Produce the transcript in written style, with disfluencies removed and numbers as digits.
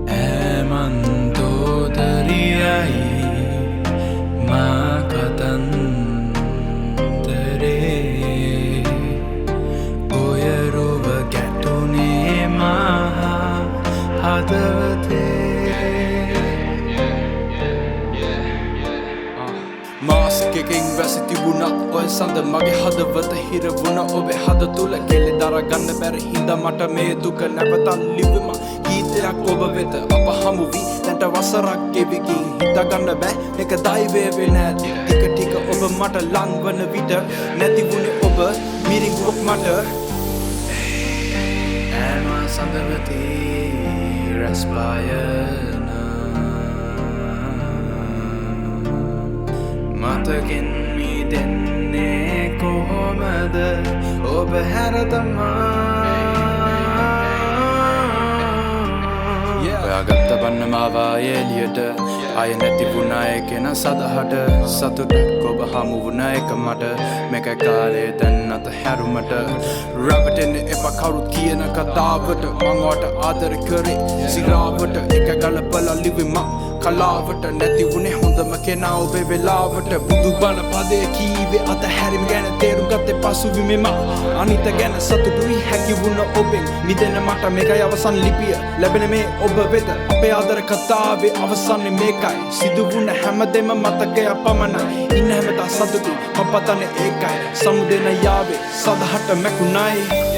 Emanto dariyai ma katandare Oyaruva gatune maha hadavate මාසිකකින් වැසි තිබුණත් ඔය සඳ මගේ හදවත හිරවුණ ඔබේ හද තුළ කෙලෙ දරගන්න බැරි හින්දා මට මේ දුක නැවතත් ලිවෙම ගීතයක් ඔබ වෙත අප හමු වී දැන්ට වසරක් ගෙවිකින් හිතාගන්න බෑ මේක දෛවය වෙන ඇති ටික ටික ඔබ මට ලං වන විට නැති වුණේ ඔබ මිරිඟුවක් මට Emma Sandavati Raspayana Matakin mi denne kohomada Oba haratama ඔයාගත්ත බන්න මාවා එලියට අය නැති වුණා එකෙන සදහට සතුටක් ඔබ හමු වුණ එක මට මේක කාලේ දැන් අත හැරුමට රැවටෙන්න එපා කවුරුත් කියන කතාවට මං ඔයාට ආදර කරේ සිරාවට එක ගලපලා ලිවෙම කලාවට නැති වුණේ හොඳම කෙනා ඔබේ වෙලාවට බුදු බණ පදේ කීවේ අත හැරීම ගැන තේරුම් ගත්තේ පසුබිමෙම අනිත ගැන සතුටුයි හැකි වුණ ඔබෙන් මිදෙන්න මට මේකයි අවසන් ලිපිය ලැබෙන මේ ඔබ වෙත අපේ ආදර කතාවේ අවසන්නේ මේකයි සිදු වුණ හැමදේම මතකය පමණයි ඉන්න හැමදා සතුටු මම පතන්නේ ඒකයි සමුදෙන යාවේ සදහට මැකුණයි